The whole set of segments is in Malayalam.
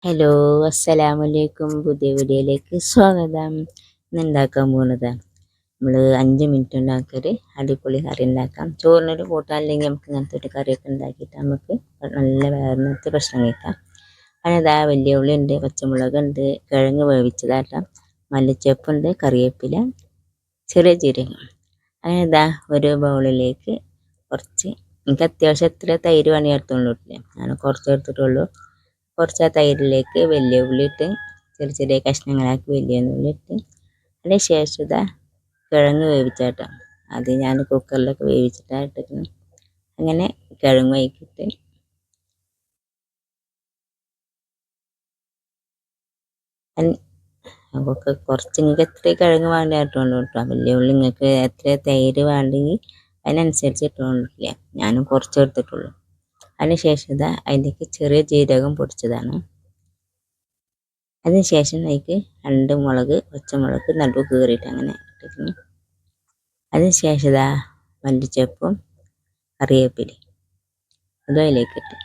ഹലോ, അസ്സലാമലൈക്കും. പുതിയ വീഡിയോയിലേക്ക് സ്വാഗതം. ഇന്ന് ഉണ്ടാക്കാൻ പോകുന്നത് നമ്മൾ 5 മിനിറ്റ് ഉണ്ടാക്കിയൊരു അടിപൊളി കറി ഉണ്ടാക്കാം. ചോറിനൊരു കൂട്ടാനില്ലെങ്കിൽ നമുക്ക് ഇങ്ങനത്തെ ഒരു കറിയൊക്കെ ഉണ്ടാക്കിയിട്ട് നമുക്ക് നല്ല വേർന്നത്തെ ഭക്ഷണം കഴിക്കാം. അതിനതാ വലിയ ഉള്ളി ഉണ്ട്, പച്ചമുളകുണ്ട്, കിഴങ്ങ് വേവിച്ചതാട്ടാം, മല്ലിച്ചപ്പുണ്ട്, കറിവേപ്പില, ചെറിയ ജീരകം. അതിനതാ ഒരു ബൗളിലേക്ക് കുറച്ച്, എനിക്ക് അത്യാവശ്യം എത്ര തൈര് വേണമെങ്കിൽ എടുത്തോളൂ. ഞാൻ കുറച്ച് എടുത്തിട്ടുള്ളൂ. കുറച്ച് ആ തൈരിലേക്ക് വലിയ ഉള്ളി ഇട്ട് ചെറിയ ചെറിയ കഷ്ണങ്ങളാക്കി വലിയ ഉള്ളി ഇട്ട് അതിന് ശേഷം ഇതാ കിഴങ്ങ് വേവിച്ചാട്ടോ. അത് ഞാൻ കുക്കറിലൊക്കെ വേവിച്ചിട്ടാണ് അങ്ങനെ കിഴങ്ങ് വയ്ക്കിട്ട് നമുക്ക് കുറച്ച് നിങ്ങൾക്ക് എത്ര കിഴങ്ങ് വേണ്ടി ഇട്ടുകൊണ്ട് കിട്ടാം. വലിയ ഉള്ളി നിങ്ങൾക്ക് എത്ര തൈര് വേണ്ടെങ്കിൽ അതിനനുസരിച്ച് ഇട്ടുകൊണ്ടില്ല. ഞാനും കുറച്ച് എടുത്തിട്ടുള്ളൂ. അതിന് ശേഷം ഇതാ അതിലേക്ക് ചെറിയ ജീരകം പൊടിച്ചതാണ്. അതിന് ശേഷം അതിലേക്ക് 2 മുളക്, പച്ചമുളക് നടു കീറിയിട്ട് അങ്ങനെ ഇട്ടിരുന്നു. അതിന് ശേഷം ഇതാ മല്ലിച്ചപ്പും കറിവേപ്പില അതും അതിലേക്ക് ഇട്ട്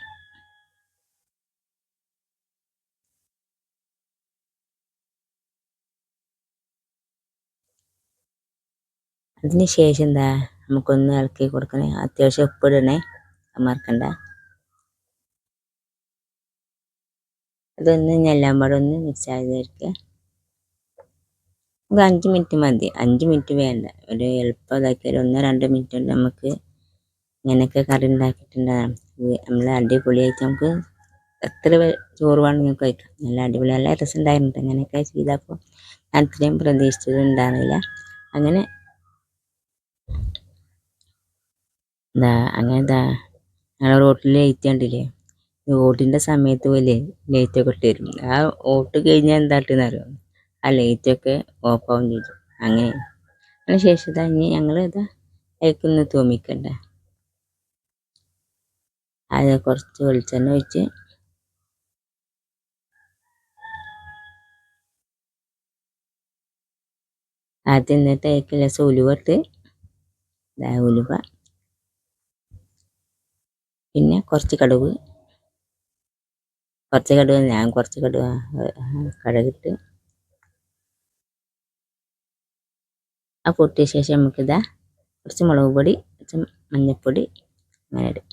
അതിന് ശേഷം എന്താ നമുക്കൊന്ന് ഇളക്കി കൊടുക്കണേ. അത്യാവശ്യം ഉപ്പിടണേ, മറക്കണ്ട. അതൊന്ന് എല്ലാം പാടെ ഒന്ന് മിക്സ് ആക്കിയെടുക്കുക. നമുക്ക് 5 മിനിറ്റ് മതി. 5 മിനിറ്റ് വേണ്ട, ഒരു എളുപ്പം ഇതാക്കിയാൽ 1-2 മിനിറ്റ് കൊണ്ട് നമുക്ക് ഇങ്ങനെയൊക്കെ കറി ഉണ്ടാക്കിയിട്ടുണ്ടാകും. നമ്മൾ അടിപൊളിയായിട്ട് നമുക്ക് എത്ര ചോറ് വേണമെങ്കിൽ കഴിക്കാം. നല്ല അടിപൊളി, നല്ല രസം ഉണ്ടായിരുന്നു. അങ്ങനെയൊക്കെ ചെയ്തപ്പോൾ ഞാൻ അത്രയും പ്രതീക്ഷിച്ചത് ഉണ്ടായിരുന്നില്ല. അങ്ങനെ എന്താ ഞങ്ങൾ റോട്ടിൽ ലൈറ്റ് കണ്ടില്ലേ? വോട്ടിൻ്റെ സമയത്ത് പോലെ ലൈറ്റൊക്കെ ഇട്ട് തരും. ആ വോട്ട് കഴിഞ്ഞാൽ എന്താട്ടെന്ന് അറിയാം, ആ ലൈറ്റൊക്കെ ഓഫാവും ചെയ്തു. അങ്ങനെ അതിന് ശേഷം ഇതാ ഇനി ഞങ്ങൾ ഇതാ അതിലേക്കൊന്ന് തൂമിക്കണ്ട. അത് കുറച്ച് വെളിച്ചെണ്ണ ഒഴിച്ച് അത് എന്നിട്ട് അതിലേക്ക് ലേശം ഉലുവ ഇട്ട്, ഉലുവ, പിന്നെ കുറച്ച് കടുക്, ഞാൻ കുറച്ച് കടുകിട്ട് ആ പൊട്ടിയ ശേഷം നമുക്കിതാ കുറച്ച് മുളക് പൊടി, കുറച്ച് മഞ്ഞൾപ്പൊടി അങ്ങനെ ഇടും.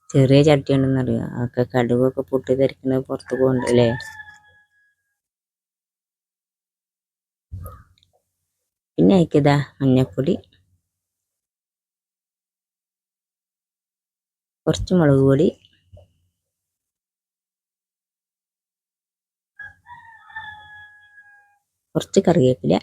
ചെറിയ ചട്ടി ഉണ്ടെന്നറിയാം, അതൊക്കെ കടുകൊക്കെ പൊട്ടി തെറിക്കുന്നത് പുറത്ത് പോകുന്നുണ്ടല്ലേ. പിന്നെ അതിക്കിതാ മഞ്ഞൾപ്പൊടി, കുറച്ച് മുളക് പൊടി, കുറച്ച് കറിവേപ്പില,